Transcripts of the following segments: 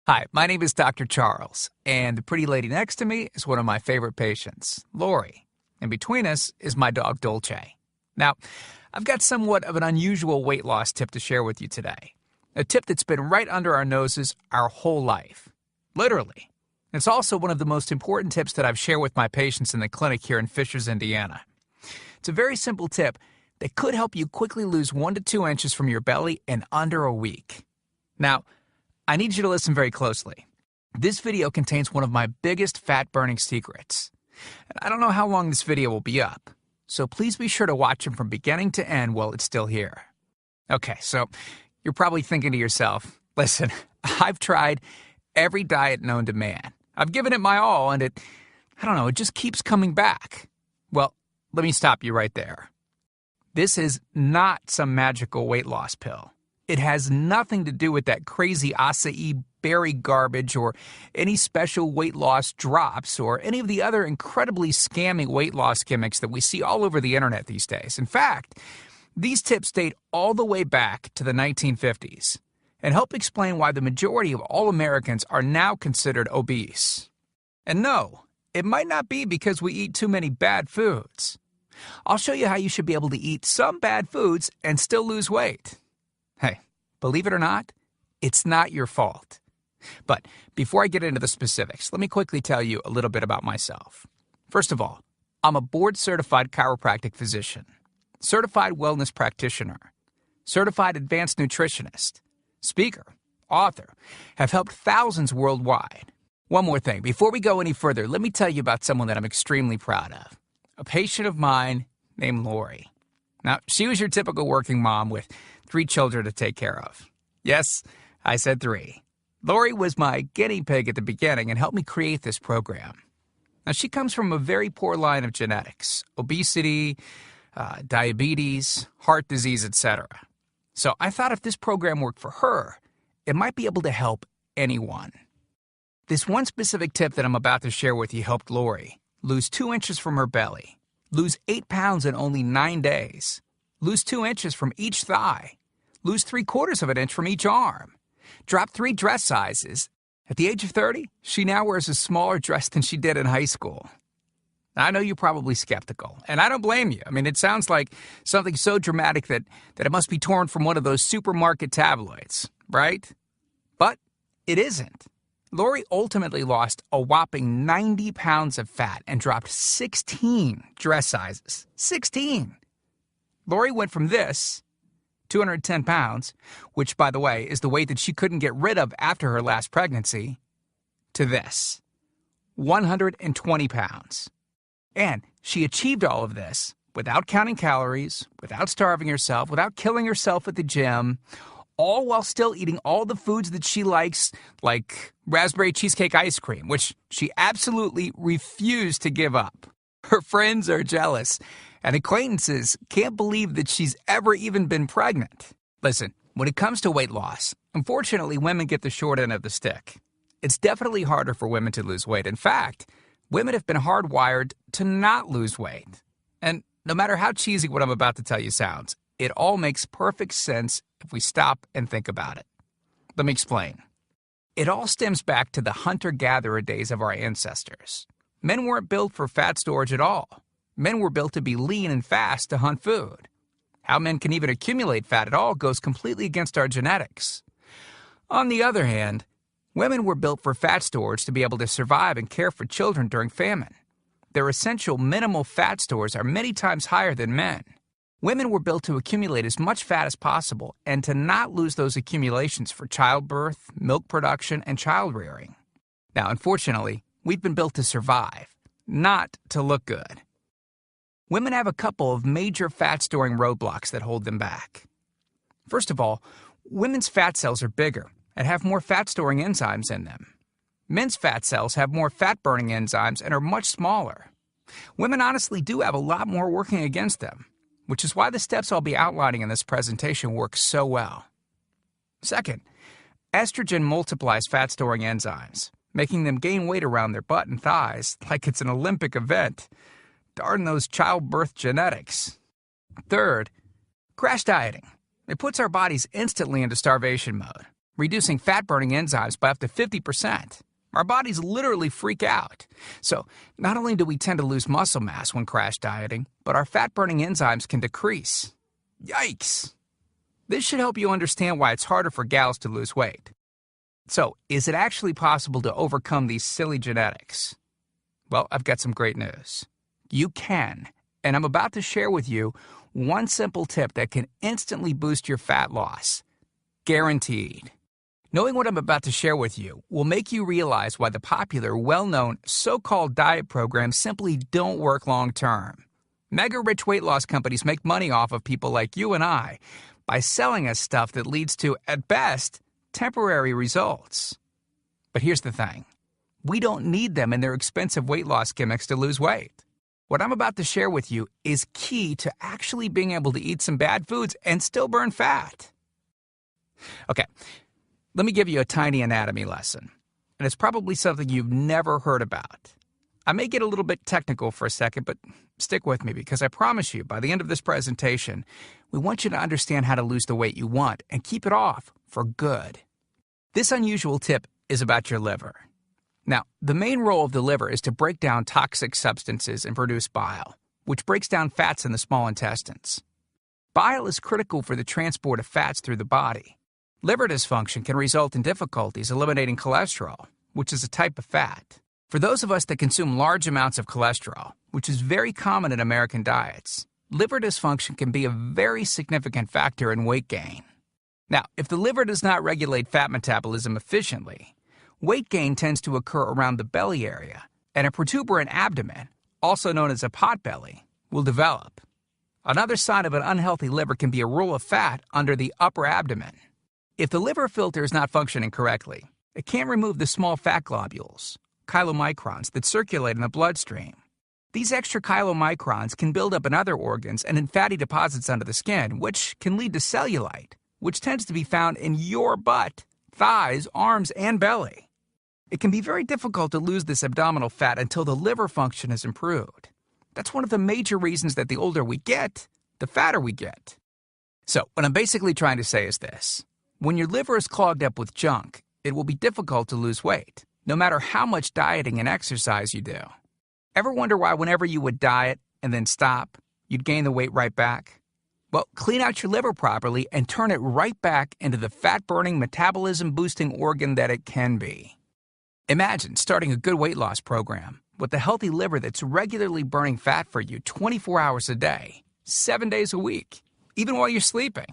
Hi, my name is Dr. Charles, and the pretty lady next to me is one of my favorite patients, Lori. And between us is my dog, Dolce. Now, I've got somewhat of an unusual weight loss tip to share with you today. A tip that's been right under our noses our whole life. Literally. It's also one of the most important tips that I've shared with my patients in the clinic here in Fishers, Indiana. It's a very simple tip that could help you quickly lose 1 to 2 inches from your belly in under a week. Now, I need you to listen very closely. This video contains one of my biggest fat-burning secrets. And I don't know how long this video will be up, so please be sure to watch it from beginning to end while it's still here. Okay, so you're probably thinking to yourself, listen, I've tried every diet known to man. I've given it my all, and it just keeps coming back. Well, let me stop you right there. This is not some magical weight loss pill. It has nothing to do with that crazy acai berry garbage or any special weight loss drops or any of the other incredibly scammy weight loss gimmicks that we see all over the internet these days. In fact, these tips date all the way back to the 1950s and help explain why the majority of all Americans are now considered obese. And no, it might not be because we eat too many bad foods. I'll show you how you should be able to eat some bad foods and still lose weight. Hey, believe it or not, it's not your fault. But before I get into the specifics, let me quickly tell you a little bit about myself. First of all, I'm a board-certified chiropractic physician, certified wellness practitioner, certified advanced nutritionist, speaker, author, have helped thousands worldwide. One more thing, before we go any further, let me tell you about someone that I'm extremely proud of, a patient of mine named Lori. Now, she was your typical working mom with 3 children to take care of. Yes, I said 3. Lori was my guinea pig at the beginning and helped me create this program. Now, she comes from a very poor line of genetics, obesity, diabetes, heart disease, etc. So I thought if this program worked for her, it might be able to help anyone. This one specific tip that I'm about to share with you helped Lori lose 2 inches from her belly, lose 8 pounds in only 9 days, lose 2 inches from each thigh, lose 3/4 of an inch from each arm, drop 3 dress sizes. At the age of 30, she now wears a smaller dress than she did in high school. Now, I know you're probably skeptical, and I don't blame you. I mean, it sounds like something so dramatic that it must be torn from one of those supermarket tabloids, right? But it isn't. Lori ultimately lost a whopping 90 pounds of fat and dropped 16 dress sizes. 16! Lori went from this, 210 pounds, which, by the way, is the weight that she couldn't get rid of after her last pregnancy, to this, 120 pounds. And she achieved all of this without counting calories, without starving herself, without killing herself at the gym, all while still eating all the foods that she likes, like raspberry cheesecake ice cream, which she absolutely refused to give up. Her friends are jealous, and acquaintances can't believe that she's ever even been pregnant. Listen, when it comes to weight loss, unfortunately, women get the short end of the stick. It's definitely harder for women to lose weight. In fact, women have been hardwired to not lose weight. And no matter how cheesy what I'm about to tell you sounds, it all makes perfect sense if we stop and think about it. Let me explain. It all stems back to the hunter-gatherer days of our ancestors. Men weren't built for fat storage at all. Men were built to be lean and fast to hunt food. How men can even accumulate fat at all goes completely against our genetics. On the other hand, women were built for fat storage to be able to survive and care for children during famine. Their essential minimal fat stores are many times higher than men. Women were built to accumulate as much fat as possible and to not lose those accumulations for childbirth, milk production, and child rearing. Now, unfortunately, we've been built to survive, not to look good. Women have a couple of major fat-storing roadblocks that hold them back. First of all, women's fat cells are bigger and have more fat-storing enzymes in them. Men's fat cells have more fat-burning enzymes and are much smaller. Women honestly do have a lot more working against them, which is why the steps I'll be outlining in this presentation work so well. Second, estrogen multiplies fat-storing enzymes, making them gain weight around their butt and thighs like it's an Olympic event. Darn those childbirth genetics. Third, crash dieting. It puts our bodies instantly into starvation mode, reducing fat-burning enzymes by up to 50%. Our bodies literally freak out. So, not only do we tend to lose muscle mass when crash dieting, but our fat-burning enzymes can decrease. Yikes! This should help you understand why it's harder for gals to lose weight. So, is it actually possible to overcome these silly genetics? Well, I've got some great news. You can, and I'm about to share with you one simple tip that can instantly boost your fat loss. Guaranteed. Knowing what I'm about to share with you will make you realize why the popular, well-known, so-called diet programs simply don't work long-term. Mega-rich weight loss companies make money off of people like you and I by selling us stuff that leads to, at best, temporary results. But here's the thing. We don't need them in their expensive weight loss gimmicks to lose weight. What I'm about to share with you is key to actually being able to eat some bad foods and still burn fat. Okay, let me give you a tiny anatomy lesson, and it's probably something you've never heard about. I may get a little bit technical for a second, but stick with me because I promise you, by the end of this presentation, we want you to understand how to lose the weight you want and keep it off for good. This unusual tip is about your liver. Now, the main role of the liver is to break down toxic substances and produce bile, which breaks down fats in the small intestines. Bile is critical for the transport of fats through the body. Liver dysfunction can result in difficulties eliminating cholesterol, which is a type of fat. For those of us that consume large amounts of cholesterol, which is very common in American diets, liver dysfunction can be a very significant factor in weight gain. Now, if the liver does not regulate fat metabolism efficiently, weight gain tends to occur around the belly area, and a protuberant abdomen, also known as a potbelly, will develop. Another sign of an unhealthy liver can be a roll of fat under the upper abdomen. If the liver filter is not functioning correctly, it can't remove the small fat globules, chylomicrons, that circulate in the bloodstream. These extra chylomicrons can build up in other organs and in fatty deposits under the skin, which can lead to cellulite, which tends to be found in your butt, thighs, arms, and belly. It can be very difficult to lose this abdominal fat until the liver function is improved. That's one of the major reasons that the older we get, the fatter we get. So, what I'm basically trying to say is this. When your liver is clogged up with junk, it will be difficult to lose weight, no matter how much dieting and exercise you do. Ever wonder why whenever you would diet and then stop, you'd gain the weight right back? Well, clean out your liver properly and turn it right back into the fat-burning, metabolism-boosting organ that it can be. Imagine starting a good weight loss program with a healthy liver that's regularly burning fat for you 24 hours a day, 7 days a week, even while you're sleeping.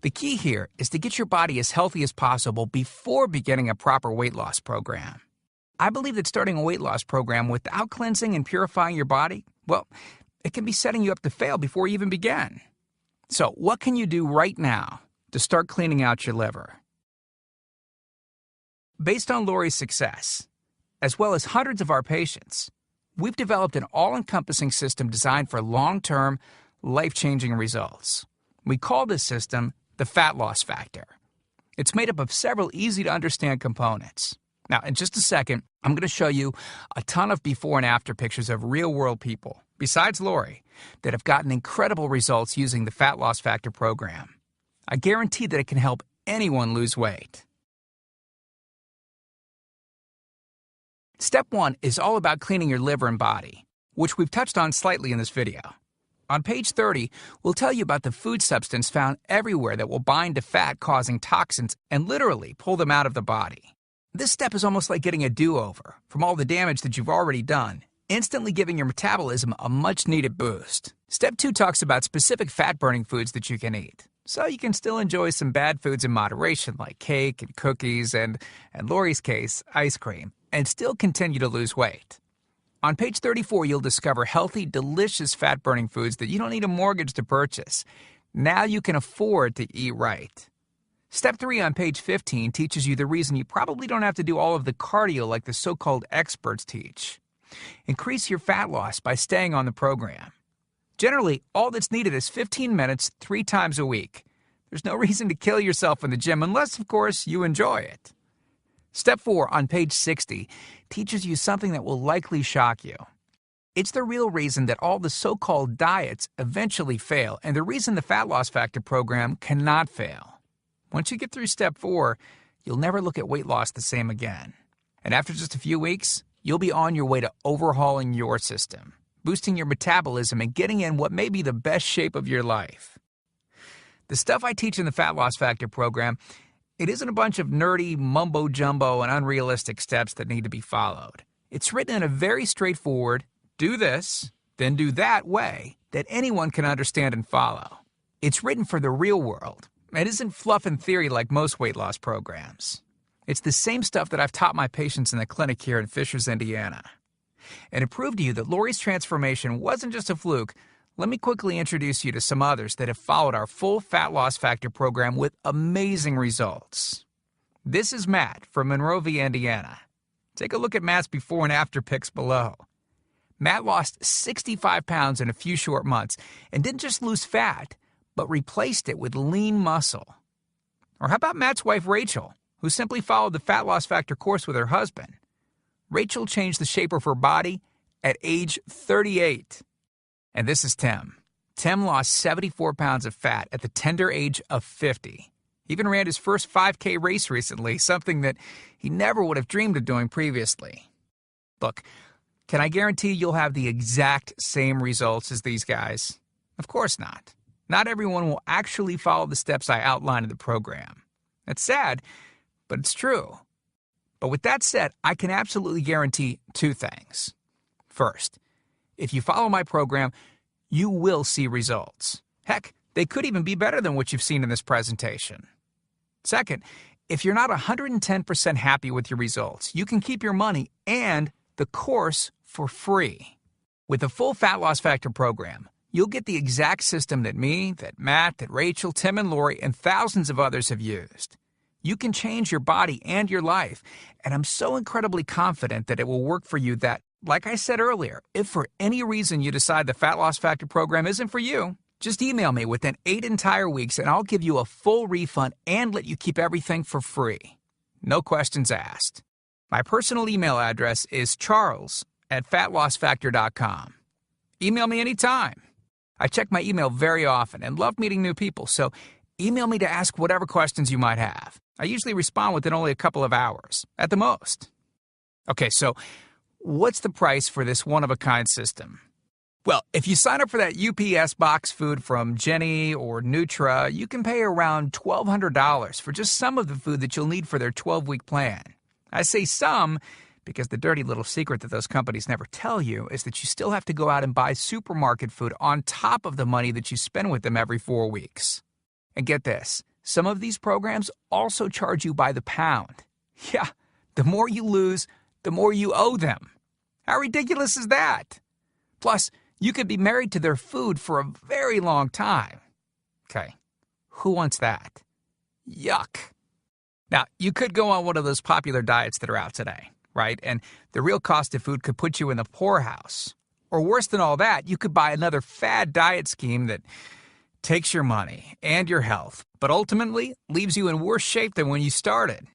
The key here is to get your body as healthy as possible before beginning a proper weight loss program. I believe that starting a weight loss program without cleansing and purifying your body, well, it can be setting you up to fail before you even begin. So, what can you do right now to start cleaning out your liver? Based on Lori's success, as well as hundreds of our patients, we've developed an all-encompassing system designed for long-term, life-changing results. We call this system the fat loss factor. It's made up of several easy-to-understand components. Now, in just a second, I'm going to show you a ton of before and after pictures of real-world people, besides Lori, that have gotten incredible results using the Fat Loss Factor program. I guarantee that it can help anyone lose weight. Step 1 is all about cleaning your liver and body, which we've touched on slightly in this video. On page 30, we'll tell you about the food substance found everywhere that will bind to fat, causing toxins and literally pull them out of the body. This step is almost like getting a do-over from all the damage that you've already done, instantly giving your metabolism a much-needed boost. Step 2 talks about specific fat-burning foods that you can eat, so you can still enjoy some bad foods in moderation like cake and cookies and, in Lori's case, ice cream, and still continue to lose weight. On page 34, you'll discover healthy, delicious fat-burning foods that you don't need a mortgage to purchase. Now you can afford to eat right. Step 3 on page 15 teaches you the reason you probably don't have to do all of the cardio like the so-called experts teach. Increase your fat loss by staying on the program. Generally, all that's needed is 15 minutes 3 times a week. There's no reason to kill yourself in the gym unless, of course, you enjoy it. Step 4 on page 60 teaches you something that will likely shock you. It's the real reason that all the so-called diets eventually fail and the reason the Fat Loss Factor program cannot fail. Once you get through step 4, you'll never look at weight loss the same again. And after just a few weeks, you'll be on your way to overhauling your system, boosting your metabolism, and getting in what may be the best shape of your life. The stuff I teach in the Fat Loss Factor program, it isn't a bunch of nerdy mumbo-jumbo and unrealistic steps that need to be followed. It's written in a very straightforward, do this, then do that way that anyone can understand and follow. It's written for the real world. It isn't fluff and theory like most weight loss programs. It's the same stuff that I've taught my patients in the clinic here in Fishers, Indiana. And to prove to you that Lori's transformation wasn't just a fluke, let me quickly introduce you to some others that have followed our full Fat Loss Factor program with amazing results. This is Matt from Monrovia, Indiana. Take a look at Matt's before and after pics below. Matt lost 65 pounds in a few short months and didn't just lose fat, but replaced it with lean muscle. Or how about Matt's wife, Rachel, who simply followed the Fat Loss Factor course with her husband? Rachel changed the shape of her body at age 38. And this is Tim. Tim lost 74 pounds of fat at the tender age of 50. He even ran his first 5K race recently, something that he never would have dreamed of doing previously. Look, can I guarantee you'll have the exact same results as these guys? Of course not. Not everyone will actually follow the steps I outline in the program. It's sad, but it's true. But with that said, I can absolutely guarantee two things. First, if you follow my program, you will see results. Heck, they could even be better than what you've seen in this presentation. Second, if you're not 110% happy with your results, you can keep your money and the course for free. With the full Fat Loss Factor program, you'll get the exact system that me, that Matt, that Rachel, Tim, and Lori, and thousands of others have used. You can change your body and your life, and I'm so incredibly confident that it will work for you that, like I said earlier, if for any reason you decide the Fat Loss Factor program isn't for you, just email me within 8 entire weeks and I'll give you a full refund and let you keep everything for free. No questions asked. My personal email address is charles@fatlossfactor.com. Email me anytime. I check my email very often and love meeting new people, so email me to ask whatever questions you might have. I usually respond within only a couple of hours, at the most. Okay, so what's the price for this one-of-a-kind system? Well, if you sign up for that UPS box food from Jenny or Nutra, you can pay around $1,200 for just some of the food that you'll need for their 12-week plan. I say some because the dirty little secret that those companies never tell you is that you still have to go out and buy supermarket food on top of the money that you spend with them every 4 weeks. And get this, some of these programs also charge you by the pound. Yeah, the more you lose, the more you owe them. How ridiculous is that? Plus, you could be married to their food for a very long time. Okay, who wants that? Yuck. Now, you could go on one of those popular diets that are out today, right? And the real cost of food could put you in the poorhouse. Or worse than all that, you could buy another fad diet scheme that takes your money and your health, but ultimately leaves you in worse shape than when you started.